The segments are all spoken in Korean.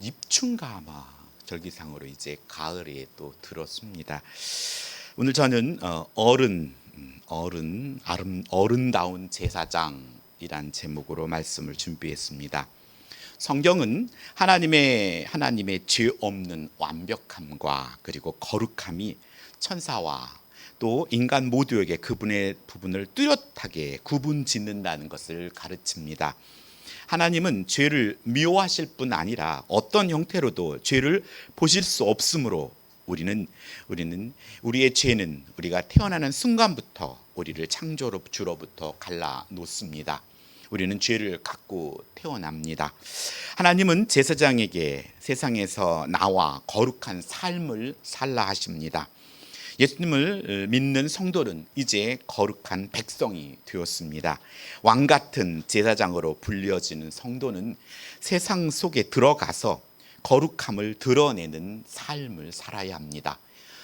입춘가마 절기상으로 이제 가을에 또 들었습니다. 오늘 저는 어른다운 제사장이란 제목으로 말씀을 준비했습니다. 성경은 하나님의 죄 없는 완벽함과 그리고 거룩함이 천사와 또 인간 모두에게 그분의 부분을 뚜렷하게 구분 짓는다는 것을 가르칩니다. 하나님은 죄를 미워하실 뿐 아니라 어떤 형태로도 죄를 보실 수 없으므로 우리는 우리의 죄는 우리가 태어나는 순간부터 우리를 창조주로부터 갈라 놓습니다. 우리는 죄를 갖고 태어납니다. 하나님은 제사장에게 세상에서 나와 거룩한 삶을 살라 하십니다. 예수님을 믿는 성도는 이제 거룩한 백성이 되었습니다. 왕 같은 제사장으로 불려지는 성도는 세상 속에 들어가서 거룩함을 드러내는 삶을 살아야 합니다.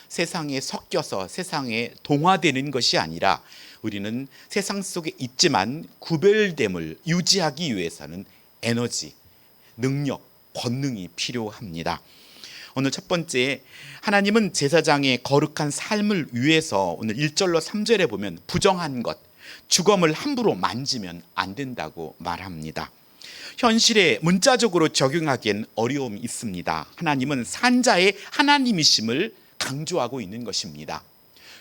세상에 섞여서 세상에 동화되는 것이 아니라 우리는 세상 속에 있지만 구별됨을 유지하기 위해서는 에너지, 능력, 권능이 필요합니다. 오늘 첫 번째, 하나님은 제사장의 거룩한 삶을 위해서 오늘 1절로 3절에 보면 부정한 것, 주검을 함부로 만지면 안 된다고 말합니다. 현실에 문자적으로 적용하기엔 어려움이 있습니다. 하나님은 산자의 하나님이심을 강조하고 있는 것입니다.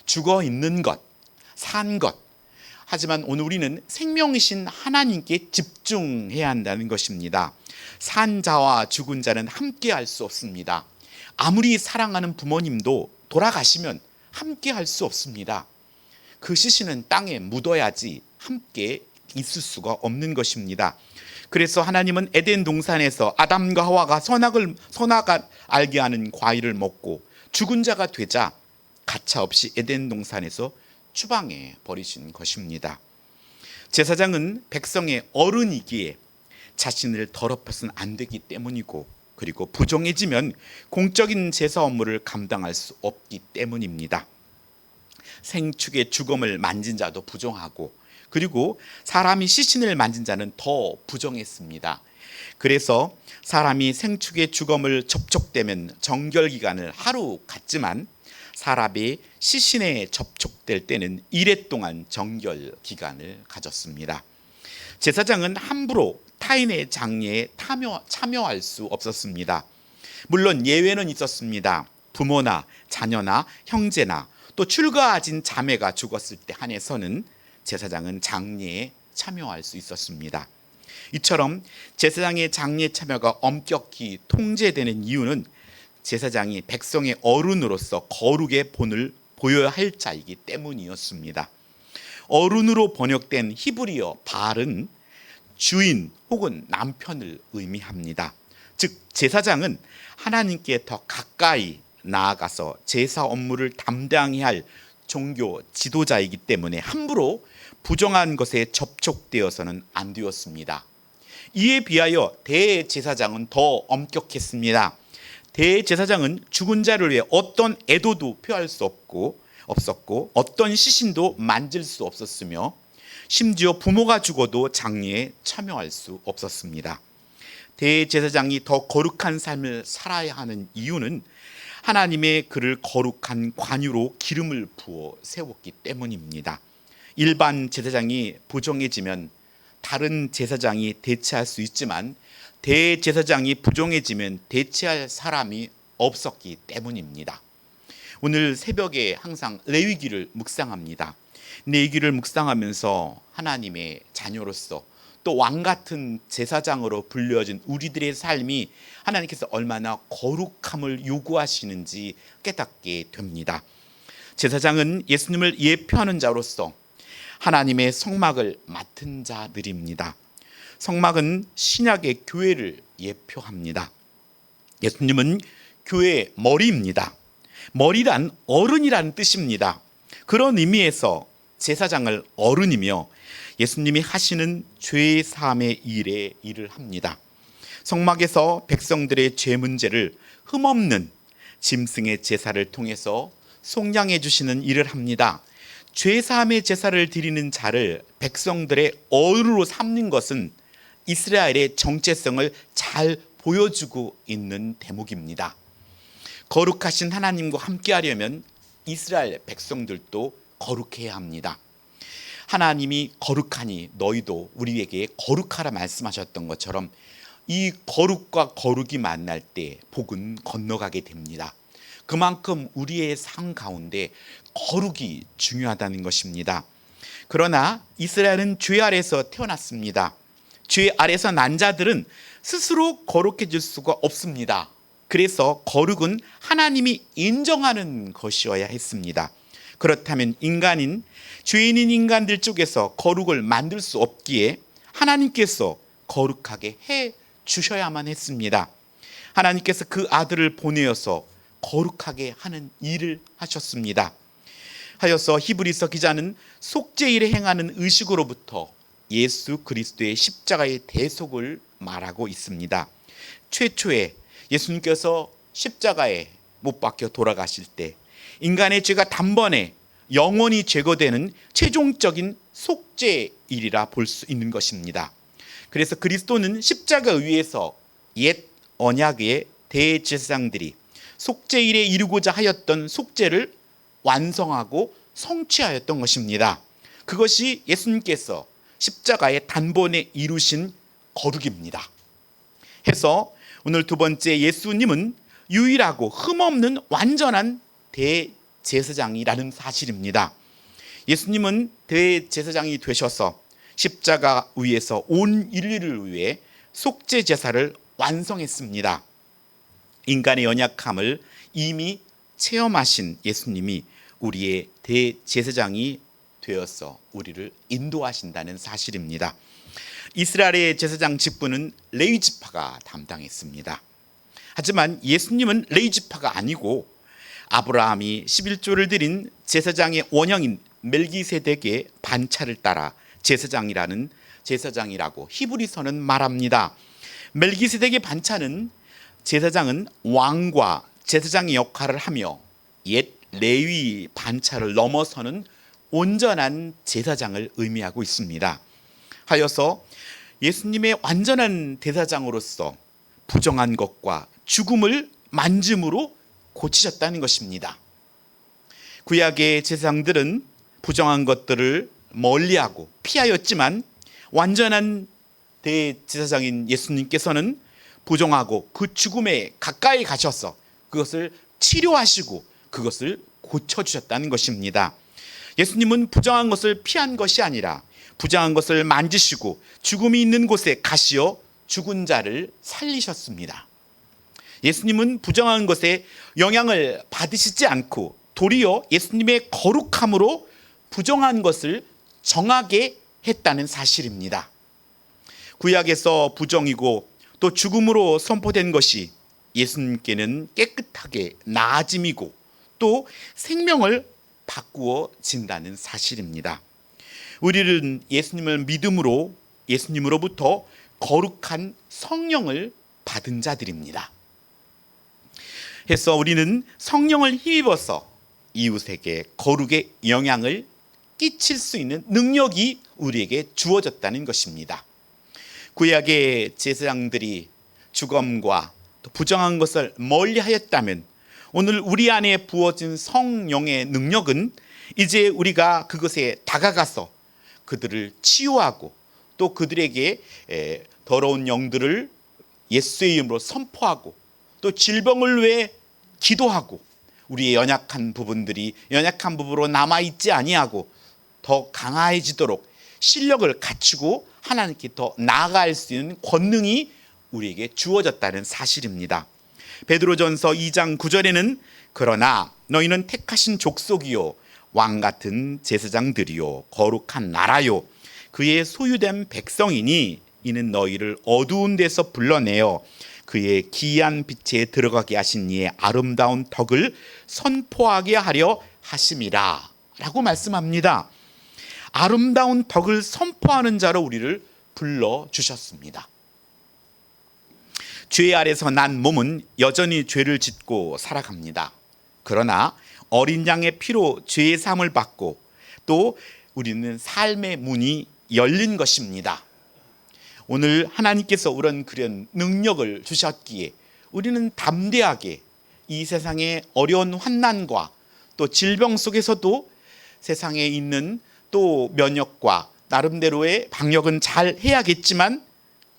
죽어 있는 것, 산 것. 하지만 오늘 우리는 생명이신 하나님께 집중해야 한다는 것입니다. 산 자와 죽은 자는 함께 할 수 없습니다. 아무리 사랑하는 부모님도 돌아가시면 함께 할 수 없습니다. 그 시신은 땅에 묻어야지 함께 있을 수가 없는 것입니다. 그래서 하나님은 에덴 동산에서 아담과 하와가 선악을 알게 하는 과일을 먹고 죽은 자가 되자 가차없이 에덴 동산에서 추방해 버리신 것입니다. 제사장은 백성의 어른이기에 자신을 더럽혀서는 안 되기 때문이고, 그리고 부정해지면 공적인 제사 업무를 감당할 수 없기 때문입니다. 생축의 주검을 만진 자도 부정하고, 그리고 사람이 시신을 만진 자는 더 부정했습니다. 그래서 사람이 생축의 주검을 접촉되면 정결기간을 하루 갖지만 사람이 시신에 접촉될 때는 이래 동안 정결기간을 가졌습니다. 제사장은 함부로 타인의 장례에 참여할 수 없었습니다. 물론 예외는 있었습니다. 부모나 자녀나 형제나 또 출가하진 자매가 죽었을 때 한해서는 제사장은 장례에 참여할 수 있었습니다. 이처럼 제사장의 장례 참여가 엄격히 통제되는 이유는 제사장이 백성의 어른으로서 거룩의 본을 보여야 할 자이기 때문이었습니다. 어른으로 번역된 히브리어 발은 주인 혹은 남편을 의미합니다. 즉 제사장은 하나님께 더 가까이 나아가서 제사 업무를 담당해야 할 종교 지도자이기 때문에 함부로 부정한 것에 접촉되어서는 안 되었습니다. 이에 비하여 대제사장은 더 엄격했습니다. 대제사장은 죽은 자를 위해 어떤 애도도 표할 수 없었고 어떤 시신도 만질 수 없었으며 심지어 부모가 죽어도 장례에 참여할 수 없었습니다. 대제사장이 더 거룩한 삶을 살아야 하는 이유는 하나님의 그를 거룩한 관유로 기름을 부어 세웠기 때문입니다. 일반 제사장이 부정해지면 다른 제사장이 대체할 수 있지만 대제사장이 부정해지면 대체할 사람이 없었기 때문입니다. 오늘 새벽에 항상 레위기를 묵상합니다. 레위기를 묵상하면서 하나님의 자녀로서 또 왕 같은 제사장으로 불려진 우리들의 삶이 하나님께서 얼마나 거룩함을 요구하시는지 깨닫게 됩니다. 제사장은 예수님을 예표하는 자로서 하나님의 성막을 맡은 자들입니다. 성막은 신약의 교회를 예표합니다. 예수님은 교회의 머리입니다. 머리란 어른이라는 뜻입니다. 그런 의미에서 제사장을 어른이며 예수님이 하시는 죄 사함의 일을 합니다. 성막에서 백성들의 죄 문제를 흠없는 짐승의 제사를 통해서 속량해 주시는 일을 합니다. 죄 사함의 제사를 드리는 자를 백성들의 어른으로 삼는 것은 이스라엘의 정체성을 잘 보여주고 있는 대목입니다. 거룩하신 하나님과 함께하려면 이스라엘 백성들도 거룩해야 합니다. 하나님이 거룩하니 너희도 우리에게 거룩하라 말씀하셨던 것처럼 이 거룩과 거룩이 만날 때 복은 건너가게 됩니다. 그만큼 우리의 삶 가운데 거룩이 중요하다는 것입니다. 그러나 이스라엘은 죄 아래서 태어났습니다. 죄 아래서 난 자들은 스스로 거룩해질 수가 없습니다. 그래서 거룩은 하나님이 인정하는 것이어야 했습니다. 그렇다면 인간인 죄인인 인간들 쪽에서 거룩을 만들 수 없기에 하나님께서 거룩하게 해 주셔야만 했습니다. 하나님께서 그 아들을 보내어서 거룩하게 하는 일을 하셨습니다. 하여서 히브리서 기자는 속죄일에 행하는 의식으로부터 예수 그리스도의 십자가의 대속을 말하고 있습니다. 최초에 예수님께서 십자가에 못 박혀 돌아가실 때 인간의 죄가 단번에 영원히 제거되는 최종적인 속죄일이라 볼 수 있는 것입니다. 그래서 그리스도는 십자가 위에서 옛 언약의 대제사장들이 속죄일에 이루고자 하였던 속죄를 완성하고 성취하였던 것입니다. 그것이 예수님께서 십자가의 단번에 이루신 거룩입니다. 해서 오늘 두 번째, 예수님은 유일하고 흠없는 완전한 대제사장이라는 사실입니다. 예수님은 대제사장이 되셔서 십자가 위에서 온 인류를 위해 속죄 제사를 완성했습니다. 인간의 연약함을 이미 체험하신 예수님이 우리의 대제사장이 되어서 우리를 인도하신다는 사실입니다. 이스라엘의 제사장 직분은 레위 지파가 담당했습니다. 하지만 예수님은 레위 지파가 아니고 아브라함이 11조를 드린 제사장의 원형인 멜기세덱의 반차를 따라 제사장이라고 히브리서는 말합니다. 멜기세덱의 반차는 제사장은 왕과 제사장의 역할을 하며 옛 레위 반차를 넘어서는 온전한 제사장을 의미하고 있습니다. 하여서 예수님의 완전한 대사장으로서 부정한 것과 죽음을 만짐으로 고치셨다는 것입니다. 구약의 제사장들은 부정한 것들을 멀리하고 피하였지만 완전한 대제사장인 예수님께서는 부정하고 그 죽음에 가까이 가셔서 그것을 치료하시고 그것을 고쳐주셨다는 것입니다. 예수님은 부정한 것을 피한 것이 아니라 부정한 것을 만지시고 죽음이 있는 곳에 가시어 죽은 자를 살리셨습니다. 예수님은 부정한 것에 영향을 받으시지 않고 도리어 예수님의 거룩함으로 부정한 것을 정하게 했다는 사실입니다. 구약에서 부정이고 또 죽음으로 선포된 것이 예수님께는 깨끗하게 나아짐이고 또 생명을 바꾸어진다는 사실입니다. 우리는 예수님을 믿음으로 예수님으로부터 거룩한 성령을 받은 자들입니다. 해서 우리는 성령을 힘입어서 이웃에게 거룩의 영향을 끼칠 수 있는 능력이 우리에게 주어졌다는 것입니다. 구약의 제사장들이 죽음과 또 부정한 것을 멀리하였다면 오늘 우리 안에 부어진 성령의 능력은 이제 우리가 그것에 다가가서 그들을 치유하고 또 그들에게 더러운 영들을 예수의 이름으로 선포하고 또 질병을 위해 기도하고 우리의 연약한 부분으로 남아있지 아니하고 더 강해지도록 실력을 갖추고 하나님께 더 나아갈 수 있는 권능이 우리에게 주어졌다는 사실입니다. 베드로전서 2장 9절에는 그러나 너희는 택하신 족속이요 왕같은 제사장들이요 거룩한 나라요 그의 소유된 백성이니 이는 너희를 어두운 데서 불러내어 그의 기이한 빛에 들어가게 하신 이의 아름다운 덕을 선포하게 하려 하심이라 라고 말씀합니다. 아름다운 덕을 선포하는 자로 우리를 불러주셨습니다. 죄 아래서 난 몸은 여전히 죄를 짓고 살아갑니다. 그러나 어린 양의 피로 죄의 사함을 받고 또 우리는 삶의 문이 열린 것입니다. 오늘 하나님께서 그런 능력을 주셨기에 우리는 담대하게 이 세상의 어려운 환난과 또 질병 속에서도 세상에 있는 또 면역과 나름대로의 방역은 잘 해야겠지만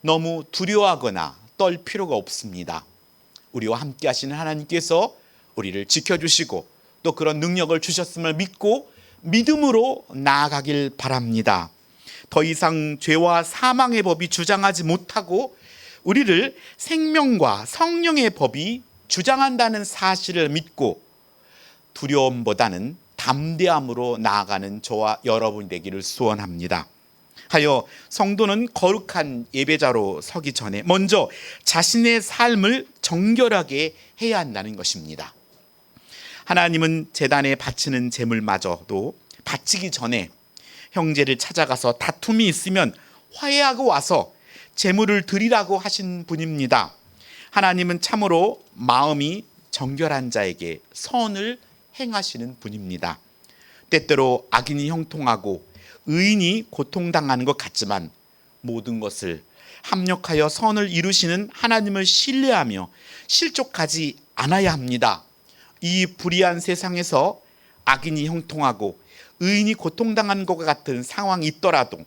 너무 두려워하거나 떨 필요가 없습니다. 우리와 함께 하시는 하나님께서 우리를 지켜주시고 또 그런 능력을 주셨음을 믿고 믿음으로 나아가길 바랍니다. 더 이상 죄와 사망의 법이 주장하지 못하고 우리를 생명과 성령의 법이 주장한다는 사실을 믿고 두려움보다는 담대함으로 나아가는 저와 여러분이 되기를 소원합니다. 하여 성도는 거룩한 예배자로 서기 전에 먼저 자신의 삶을 정결하게 해야 한다는 것입니다. 하나님은 제단에 바치는 제물마저도 바치기 전에 형제를 찾아가서 다툼이 있으면 화해하고 와서 제물을 드리라고 하신 분입니다. 하나님은 참으로 마음이 정결한 자에게 선을 행하시는 분입니다. 때때로 악인이 형통하고 의인이 고통당하는 것 같지만 모든 것을 합력하여 선을 이루시는 하나님을 신뢰하며 실족하지 않아야 합니다. 이 불의한 세상에서 악인이 형통하고 의인이 고통당하는 것과 같은 상황이 있더라도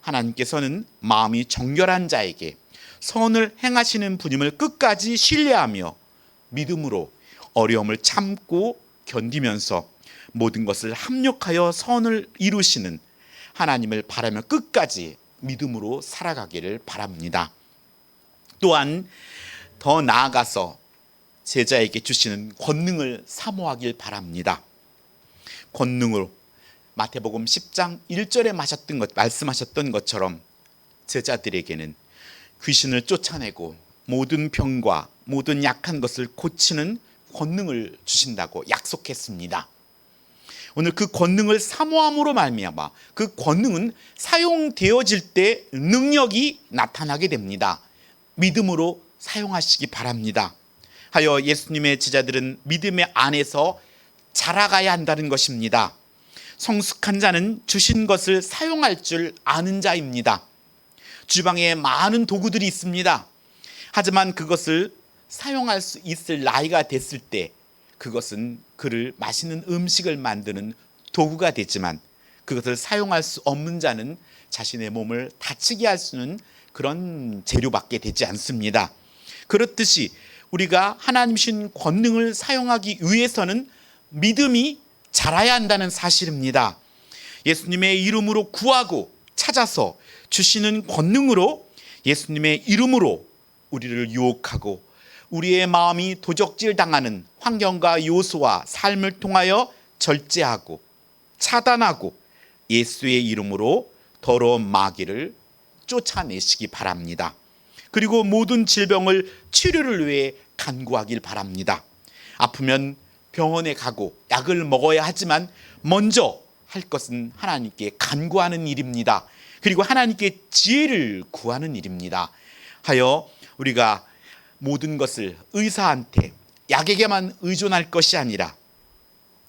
하나님께서는 마음이 정결한 자에게 선을 행하시는 분임을 끝까지 신뢰하며 믿음으로 어려움을 참고 견디면서 모든 것을 합력하여 선을 이루시는 하나님을 바라며 끝까지 믿음으로 살아가기를 바랍니다. 또한 더 나아가서 제자에게 주시는 권능을 사모하길 바랍니다. 권능으로 마태복음 10장 1절에 말씀하셨던 것처럼 제자들에게는 귀신을 쫓아내고 모든 병과 모든 약한 것을 고치는 권능을 주신다고 약속했습니다. 오늘 그 권능을 사모함으로 말미암아 그 권능은 사용되어질 때 능력이 나타나게 됩니다. 믿음으로 사용하시기 바랍니다. 하여 예수님의 제자들은 믿음의 안에서 자라가야 한다는 것입니다. 성숙한 자는 주신 것을 사용할 줄 아는 자입니다. 주방에 많은 도구들이 있습니다. 하지만 그것을 사용할 수 있을 나이가 됐을 때 그것은 그를 맛있는 음식을 만드는 도구가 되지만 그것을 사용할 수 없는 자는 자신의 몸을 다치게 할 수 있는 그런 재료밖에 되지 않습니다. 그렇듯이 우리가 하나님 주신 권능을 사용하기 위해서는 믿음이 자라야 한다는 사실입니다. 예수님의 이름으로 구하고 찾아서 주시는 권능으로 예수님의 이름으로 우리를 유혹하고 우리의 마음이 도적질 당하는 환경과 요소와 삶을 통하여 절제하고 차단하고 예수의 이름으로 더러운 마귀를 쫓아내시기 바랍니다. 그리고 모든 질병을 치료를 위해 간구하길 바랍니다. 아프면 병원에 가고 약을 먹어야 하지만 먼저 할 것은 하나님께 간구하는 일입니다. 그리고 하나님께 지혜를 구하는 일입니다. 하여 우리가 모든 것을 의사한테 약에게만 의존할 것이 아니라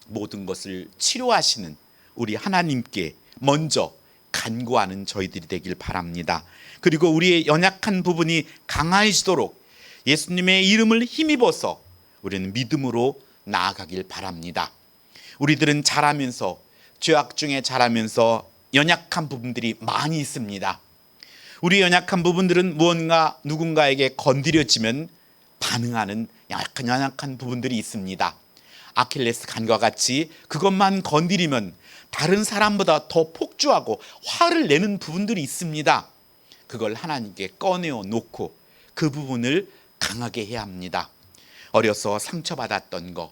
모든 것을 치료하시는 우리 하나님께 먼저 간구하는 저희들이 되길 바랍니다. 그리고 우리의 연약한 부분이 강해지도록 예수님의 이름을 힘입어서 우리는 믿음으로 나아가길 바랍니다. 우리들은 자라면서 죄악 중에 자라면서 연약한 부분들이 많이 있습니다. 우리 연약한 부분들은 무언가 누군가에게 건드려지면 반응하는 연약한 부분들이 있습니다. 아킬레스 간과 같이 그것만 건드리면 다른 사람보다 더 폭주하고 화를 내는 부분들이 있습니다. 그걸 하나님께 꺼내어 놓고 그 부분을 강하게 해야 합니다. 어려서 상처받았던 것,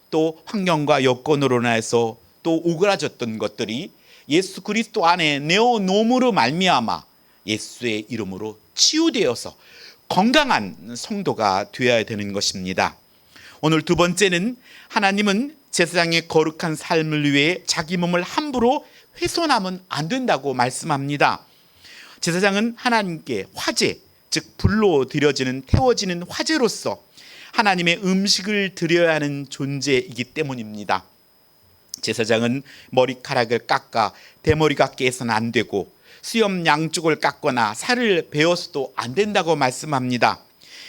또 환경과 여건으로 인해서 또 오그라졌던 것들이 예수 그리스도 안에 내어놓음으로 말미암아 예수의 이름으로 치유되어서 건강한 성도가 되어야 되는 것입니다. 오늘 두 번째는 하나님은 제사장의 거룩한 삶을 위해 자기 몸을 함부로 훼손하면 안 된다고 말씀합니다. 제사장은 하나님께 화제, 즉 불로 드려지는 태워지는 화제로서 하나님의 음식을 드려야 하는 존재이기 때문입니다. 제사장은 머리카락을 깎아 대머리 같게 해서는 안 되고 수염 양쪽을 깎거나 살을 베어서도 안 된다고 말씀합니다.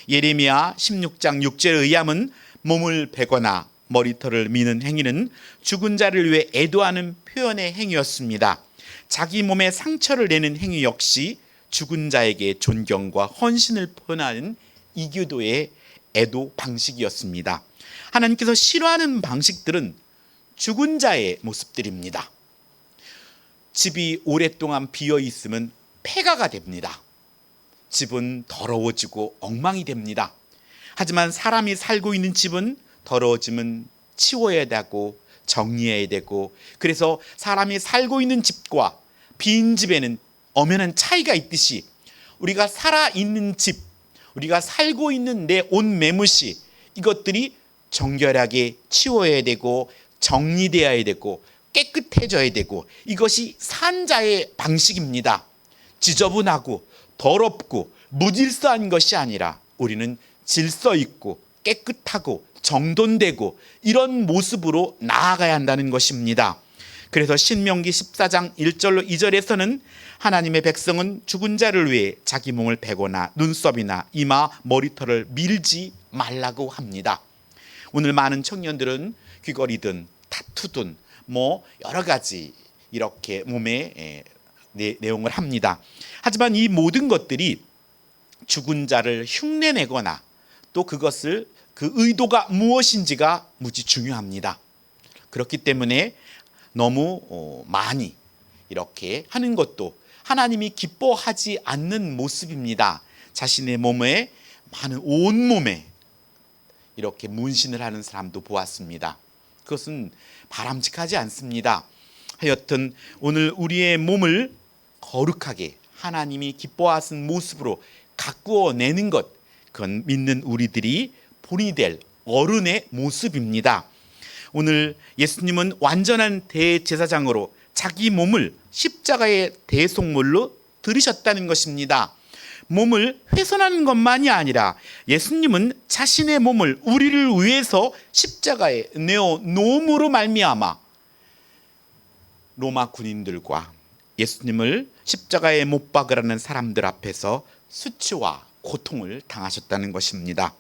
예레미야 16장 6절에 의하면 몸을 베거나 머리털을 미는 행위는 죽은 자를 위해 애도하는 표현의 행위였습니다. 자기 몸에 상처를 내는 행위 역시 죽은 자에게 존경과 헌신을 표현하는 이교도의 애도 방식이었습니다. 하나님께서 싫어하는 방식들은 죽은 자의 모습들입니다. 집이 오랫동안 비어 있으면 폐가가 됩니다. 집은 더러워지고 엉망이 됩니다. 하지만 사람이 살고 있는 집은 더러워지면 치워야 되고 정리해야 되고, 그래서 사람이 살고 있는 집과 빈 집에는 엄연한 차이가 있듯이 우리가 살아있는 집, 우리가 살고 있는 내 온 매무시, 이것들이 정결하게 치워야 되고 정리되어야 되고 깨끗해져야 되고, 이것이 산자의 방식입니다. 지저분하고 더럽고 무질서한 것이 아니라 우리는 질서 있고 깨끗하고 정돈되고 이런 모습으로 나아가야 한다는 것입니다. 그래서 신명기 14장 1절로 2절에서는 하나님의 백성은 죽은 자를 위해 자기 몸을 베거나 눈썹이나 이마, 머리털을 밀지 말라고 합니다. 오늘 많은 청년들은 귀걸이든 타투든 여러 가지 이렇게 몸에 내용을 합니다. 하지만 이 모든 것들이 죽은 자를 흉내내거나 또 그것을 그 의도가 무엇인지가 무지 중요합니다. 그렇기 때문에 너무 많이 이렇게 하는 것도 하나님이 기뻐하지 않는 모습입니다. 자신의 몸에 온몸에 이렇게 문신을 하는 사람도 보았습니다. 그것은 바람직하지 않습니다. 하여튼 오늘 우리의 몸을 거룩하게 하나님이 기뻐하시는 모습으로 가꾸어 내는 것, 그건 믿는 우리들이 본이 될 어른의 모습입니다. 오늘 예수님은 완전한 대제사장으로 자기 몸을 십자가의 대속물로 들이셨다는 것입니다. 몸을 훼손하는 것만이 아니라 예수님은 자신의 몸을 우리를 위해서 십자가에 내어 놓음으로 말미암아 로마 군인들과 예수님을 십자가에 못 박으라는 사람들 앞에서 수치와 고통을 당하셨다는 것입니다.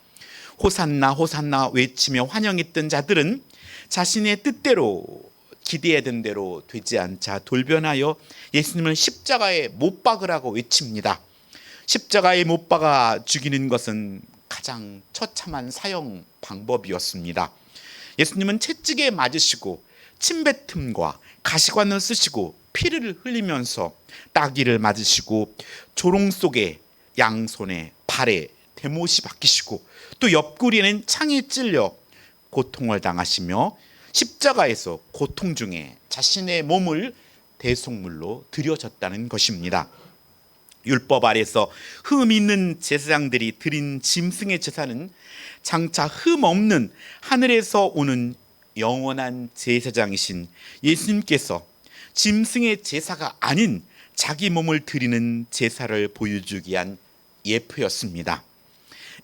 호산나 호산나 외치며 환영했던 자들은 자신의 뜻대로 기대하던 대로 되지 않자 돌변하여 예수님을 십자가에 못 박으라고 외칩니다. 십자가에 못 박아 죽이는 것은 가장 처참한 사형 방법이었습니다. 예수님은 채찍에 맞으시고 침뱉음과 가시관을 쓰시고 피를 흘리면서 따귀를 맞으시고 조롱 속에 양손에 발에 대못이 박히시고 또 옆구리에는 창에 찔려 고통을 당하시며 십자가에서 고통 중에 자신의 몸을 대속물로 드려졌다는 것입니다. 율법 아래서 흠 있는 제사장들이 드린 짐승의 제사는 장차 흠 없는 하늘에서 오는 영원한 제사장이신 예수님께서 짐승의 제사가 아닌 자기 몸을 드리는 제사를 보여주기 위한 예표였습니다.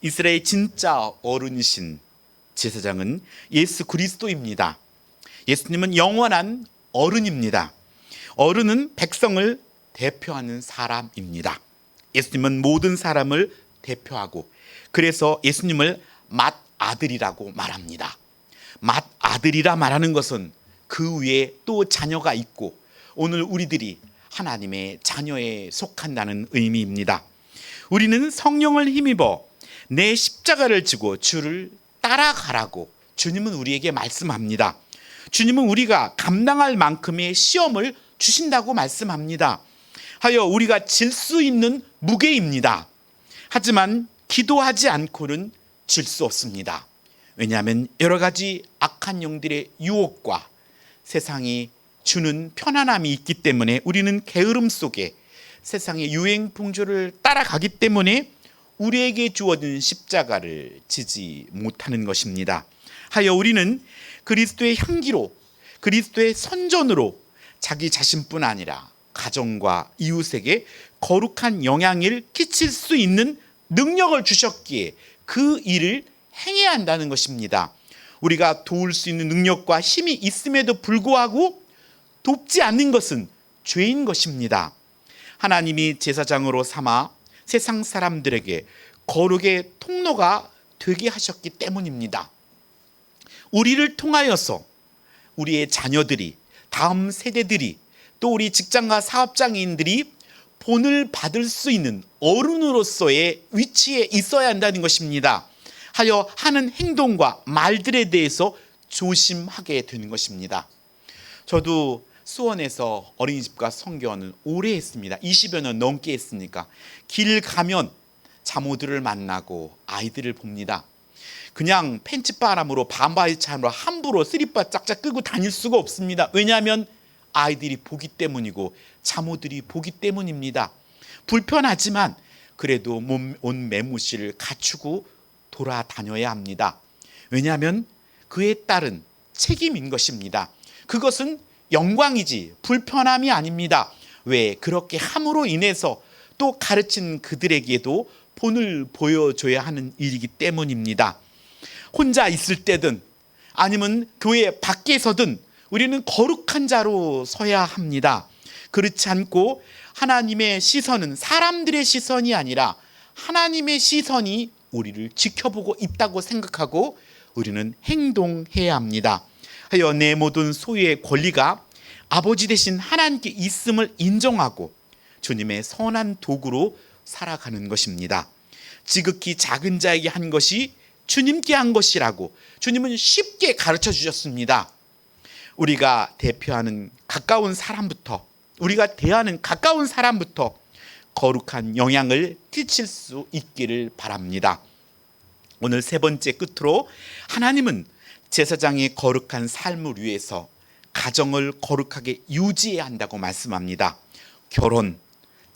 이스라엘 진짜 어른이신 제사장은 예수 그리스도입니다. 예수님은 영원한 어른입니다. 어른은 백성을 대표하는 사람입니다. 예수님은 모든 사람을 대표하고, 그래서 예수님을 맏아들이라고 말합니다. 맏아들이라 말하는 것은 그 위에 또 자녀가 있고 오늘 우리들이 하나님의 자녀에 속한다는 의미입니다. 우리는 성령을 힘입어 내 십자가를 지고 주를 따라가라고 주님은 우리에게 말씀합니다. 주님은 우리가 감당할 만큼의 시험을 주신다고 말씀합니다. 하여 우리가 질 수 있는 무게입니다. 하지만 기도하지 않고는 질 수 없습니다. 왜냐하면 여러 가지 악한 영들의 유혹과 세상이 주는 편안함이 있기 때문에 우리는 게으름 속에 세상의 유행 풍조를 따라가기 때문에 우리에게 주어진 십자가를 지지 못하는 것입니다. 하여 우리는 그리스도의 향기로, 그리스도의 선전으로 자기 자신뿐 아니라 가정과 이웃에게 거룩한 영향을 끼칠 수 있는 능력을 주셨기에 그 일을 행해야 한다는 것입니다. 우리가 도울 수 있는 능력과 힘이 있음에도 불구하고 돕지 않는 것은 죄인 것입니다. 하나님이 제사장으로 삼아 세상 사람들에게 거룩의 통로가 되게 하셨기 때문입니다. 우리를 통하여서 우리의 자녀들이, 다음 세대들이, 또 우리 직장과 사업장인들이 본을 받을 수 있는 어른으로서의 위치에 있어야 한다는 것입니다. 하여 하는 행동과 말들에 대해서 조심하게 되는 것입니다. 저도 수원에서 어린이집과 성교원을 오래 했습니다. 20여 년 넘게 했으니까 길 가면 자모들을 만나고 아이들을 봅니다. 그냥 팬츠바람으로 반바지차로 함부로 쓰리빠 짝짝 끌고 다닐 수가 없습니다. 왜냐하면 아이들이 보기 때문이고 자모들이 보기 때문입니다. 불편하지만 그래도 온 매무씨를 갖추고 돌아다녀야 합니다. 왜냐하면 그에 따른 책임인 것입니다. 그것은 영광이지 불편함이 아닙니다. 왜? 그렇게 함으로 인해서 또 가르친 그들에게도 본을 보여줘야 하는 일이기 때문입니다. 혼자 있을 때든 아니면 교회 밖에서든 우리는 거룩한 자로 서야 합니다. 그렇지 않고 하나님의 시선은 사람들의 시선이 아니라 하나님의 시선이 우리를 지켜보고 있다고 생각하고 우리는 행동해야 합니다. 하여 내 모든 소유의 권리가 아버지 되신 하나님께 있음을 인정하고 주님의 선한 도구로 살아가는 것입니다. 지극히 작은 자에게 한 것이 주님께 한 것이라고 주님은 쉽게 가르쳐 주셨습니다. 우리가 대표하는 가까운 사람부터, 우리가 대하는 가까운 사람부터 거룩한 영향을 끼칠 수 있기를 바랍니다. 오늘 세 번째 끝으로 하나님은 제사장의 거룩한 삶을 위해서 가정을 거룩하게 유지해야 한다고 말씀합니다. 결혼,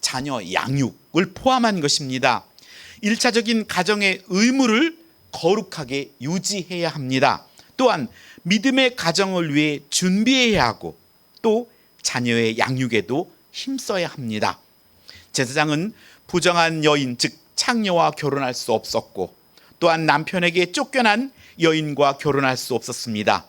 자녀 양육을 포함한 것입니다. 1차적인 가정의 의무를 거룩하게 유지해야 합니다. 또한 믿음의 가정을 위해 준비해야 하고 또 자녀의 양육에도 힘써야 합니다. 제사장은 부정한 여인 즉 창녀와 결혼할 수 없었고 또한 남편에게 쫓겨난 여인과 결혼할 수 없었습니다.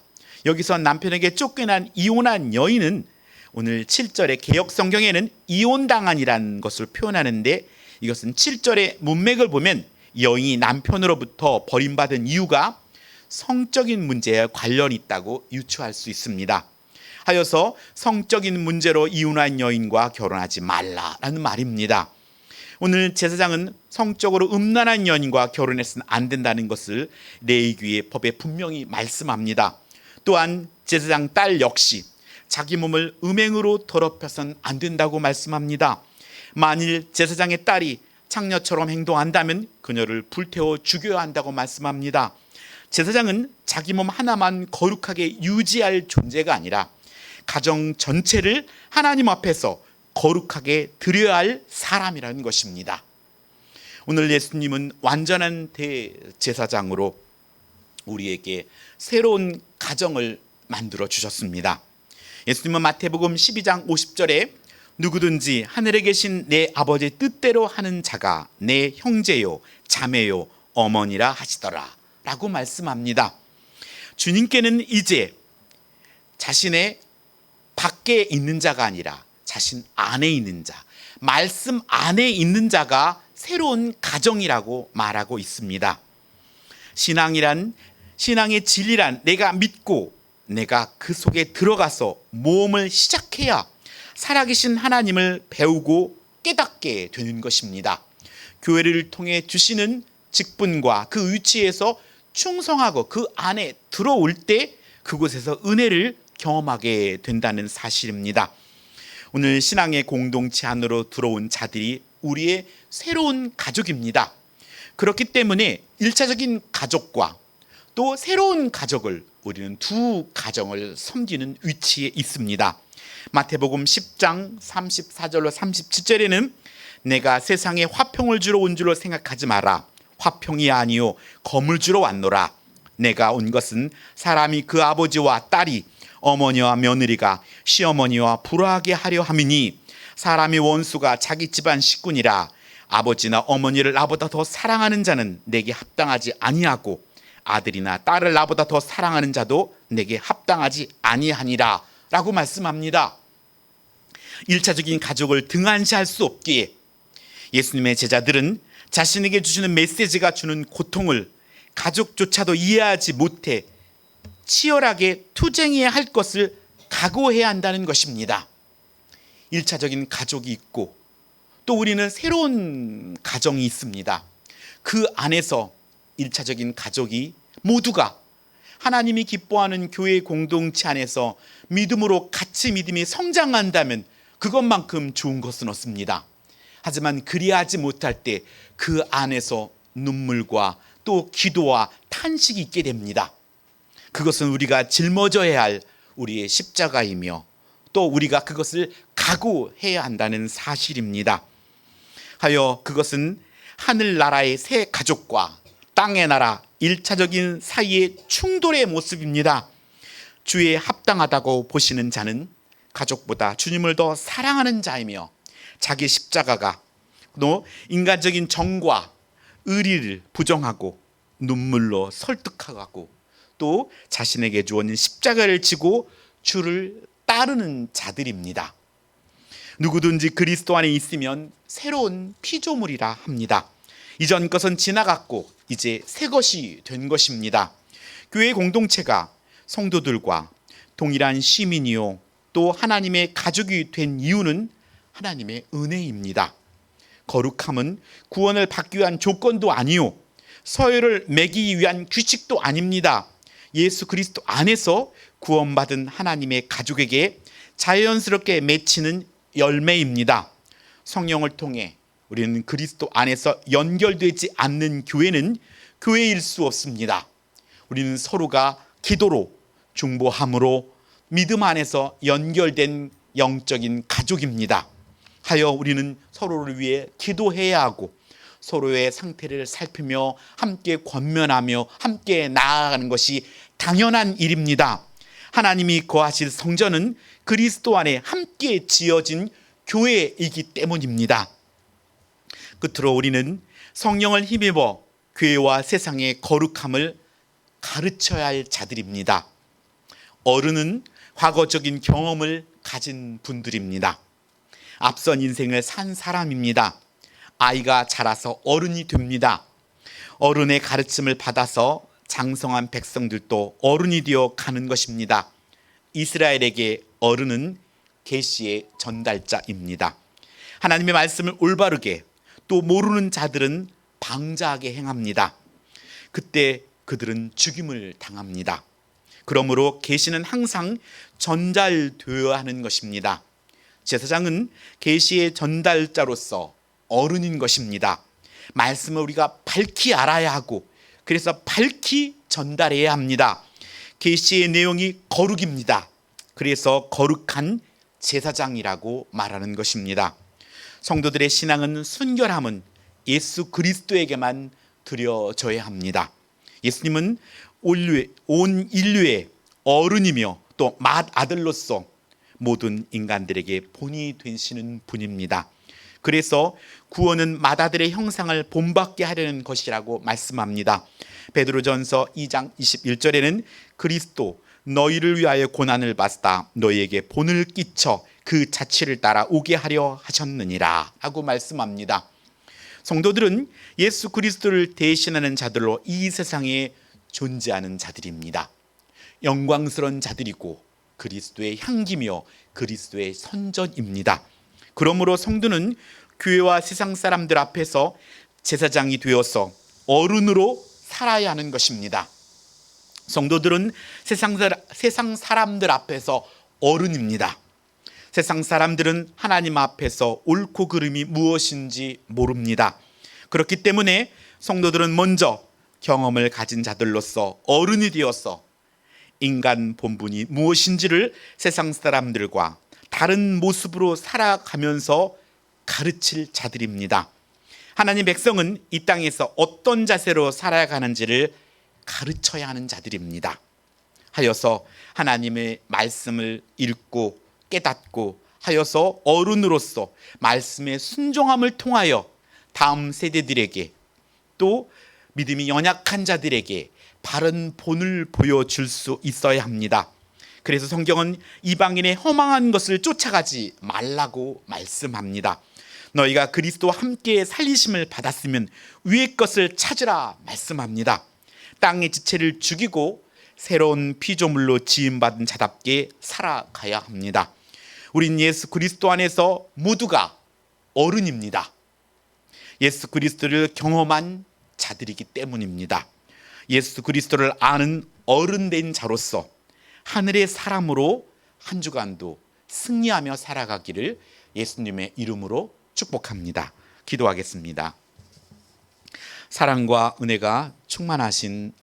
여기서 남편에게 쫓겨난 이혼한 여인은 오늘 7절의 개역 성경에는 이혼당한이라는 것을 표현하는데 이것은 7절의 문맥을 보면 여인이 남편으로부터 버림받은 이유가 성적인 문제에 관련이 있다고 유추할 수 있습니다. 하여서 성적인 문제로 이혼한 여인과 결혼하지 말라라는 말입니다. 오늘 제사장은 성적으로 음란한 여인과 결혼해서는 안 된다는 것을 레위기의 법에 분명히 말씀합니다. 또한 제사장 딸 역시 자기 몸을 음행으로 더럽혀서는 안 된다고 말씀합니다. 만일 제사장의 딸이 창녀처럼 행동한다면 그녀를 불태워 죽여야 한다고 말씀합니다. 제사장은 자기 몸 하나만 거룩하게 유지할 존재가 아니라 가정 전체를 하나님 앞에서 거룩하게 드려야 할 사람이라는 것입니다. 오늘 예수님은 완전한 대제사장으로 우리에게 새로운 가정을 만들어 주셨습니다. 예수님은 마태복음 12장 50절에 누구든지 하늘에 계신 내 아버지의 뜻대로 하는 자가 내 형제요 자매요 어머니라 하시더라 라고 말씀합니다. 주님께는 이제 자신의 밖에 있는 자가 아니라 자신 안에 있는 자, 말씀 안에 있는 자가 새로운 가정이라고 말하고 있습니다. 신앙의 진리란 내가 믿고 내가 그 속에 들어가서 모험을 시작해야 살아계신 하나님을 배우고 깨닫게 되는 것입니다. 교회를 통해 주시는 직분과 그 위치에서 충성하고 그 안에 들어올 때 그곳에서 은혜를 경험하게 된다는 사실입니다. 오늘 신앙의 공동체 안으로 들어온 자들이 우리의 새로운 가족입니다. 그렇기 때문에 1차적인 가족과 또 새로운 가족을 우리는 두 가정을 섬기는 위치에 있습니다. 마태복음 10장 34절로 37절에는 내가 세상에 화평을 주러 온 줄로 생각하지 마라. 화평이 아니요 검을 주러 왔노라. 내가 온 것은 사람이 그 아버지와 딸이 어머니와 며느리가 시어머니와 불화하게 하려 함이니 사람의 원수가 자기 집안 식구니라. 아버지나 어머니를 나보다 더 사랑하는 자는 내게 합당하지 아니하고 아들이나 딸을 나보다 더 사랑하는 자도 내게 합당하지 아니하니라 라고 말씀합니다. 일차적인 가족을 등한시할 수 없기에 예수님의 제자들은 자신에게 주시는 메시지가 주는 고통을 가족조차도 이해하지 못해 치열하게 투쟁해야 할 것을 각오해야 한다는 것입니다. 일차적인 가족이 있고 또 우리는 새로운 가정이 있습니다. 그 안에서 일차적인 가족이 모두가 하나님이 기뻐하는 교회 공동체 안에서 믿음으로 같이 믿음이 성장한다면 그것만큼 좋은 것은 없습니다. 하지만 그리하지 못할 때 그 안에서 눈물과 또 기도와 탄식이 있게 됩니다. 그것은 우리가 짊어져야 할 우리의 십자가이며 또 우리가 그것을 각오해야 한다는 사실입니다. 하여 그것은 하늘나라의 새 가족과 땅의 나라 일차적인 사이의 충돌의 모습입니다. 주에 합당하다고 보시는 자는 가족보다 주님을 더 사랑하는 자이며 자기 십자가가 또 인간적인 정과 의리를 부정하고 눈물로 설득하고 또 자신에게 주어진 십자가를 지고 주를 따르는 자들입니다. 누구든지 그리스도 안에 있으면 새로운 피조물이라 합니다. 이전 것은 지나갔고 이제 새 것이 된 것입니다. 교회 공동체가 성도들과 동일한 시민이요 또 하나님의 가족이 된 이유는 하나님의 은혜입니다. 거룩함은 구원을 받기 위한 조건도 아니요 서열을 매기기 위한 규칙도 아닙니다. 예수 그리스도 안에서 구원받은 하나님의 가족에게 자연스럽게 맺히는 열매입니다. 성령을 통해 우리는 그리스도 안에서 연결되지 않는 교회는 교회일 수 없습니다. 우리는 서로가 기도로 중보함으로 믿음 안에서 연결된 영적인 가족입니다. 하여 우리는 서로를 위해 기도해야 하고 서로의 상태를 살피며 함께 권면하며 함께 나아가는 것이 당연한 일입니다. 하나님이 거하실 성전은 그리스도 안에 함께 지어진 교회이기 때문입니다. 끝으로 우리는 성령을 힘입어 교회와 세상의 거룩함을 가르쳐야 할 자들입니다. 어른은 과거적인 경험을 가진 분들입니다. 앞선 인생을 산 사람입니다. 아이가 자라서 어른이 됩니다. 어른의 가르침을 받아서 장성한 백성들도 어른이 되어 가는 것입니다. 이스라엘에게 어른은 계시의 전달자입니다. 하나님의 말씀을 올바르게 또 모르는 자들은 방자하게 행합니다. 그때 그들은 죽임을 당합니다. 그러므로 계시는 항상 전달되어야 하는 것입니다. 제사장은 계시의 전달자로서 어른인 것입니다. 말씀을 우리가 밝히 알아야 하고 그래서 밝히 전달해야 합니다. 계시의 내용이 거룩입니다. 그래서 거룩한 제사장이라고 말하는 것입니다. 성도들의 신앙은 순결함은 예수 그리스도에게만 드려져야 합니다. 예수님은 온 인류의 어른이며 또 맏아들로서 모든 인간들에게 본이 되시는 분입니다. 그래서 구원은 맏아들의 형상을 본받게 하려는 것이라고 말씀합니다. 베드로전서 2장 21절에는 그리스도 너희를 위하여 고난을 받다 너희에게 본을 끼쳐 그 자취를 따라 오게 하려 하셨느니라 하고 말씀합니다. 성도들은 예수 그리스도를 대신하는 자들로 이 세상에 존재하는 자들입니다. 영광스러운 자들이고 그리스도의 향기며 그리스도의 선전입니다. 그러므로 성도는 교회와 세상 사람들 앞에서 제사장이 되어서 어른으로 살아야 하는 것입니다. 성도들은 세상 사람들 앞에서 어른입니다. 세상 사람들은 하나님 앞에서 옳고 그름이 무엇인지 모릅니다. 그렇기 때문에 성도들은 먼저 경험을 가진 자들로서 어른이 되어서 인간 본분이 무엇인지를 세상 사람들과 다른 모습으로 살아가면서 가르칠 자들입니다. 하나님 백성은 이 땅에서 어떤 자세로 살아가는지를 가르쳐야 하는 자들입니다. 하여서 하나님의 말씀을 읽고 깨닫고 하여서 어른으로서 말씀의 순종함을 통하여 다음 세대들에게 또 믿음이 연약한 자들에게 바른 본을 보여줄 수 있어야 합니다. 그래서 성경은 이방인의 허망한 것을 쫓아가지 말라고 말씀합니다. 너희가 그리스도와 함께 살리심을 받았으면 위의 것을 찾으라 말씀합니다. 땅의 지체를 죽이고 새로운 피조물로 지음받은 자답게 살아가야 합니다. 우린 예수 그리스도 안에서 모두가 어른입니다. 예수 그리스도를 경험한 자들이기 때문입니다. 예수 그리스도를 아는 어른된 자로서 하늘의 사람으로 한 주간도 승리하며 살아가기를 예수님의 이름으로 축복합니다. 기도하겠습니다. 사랑과 은혜가 충만하신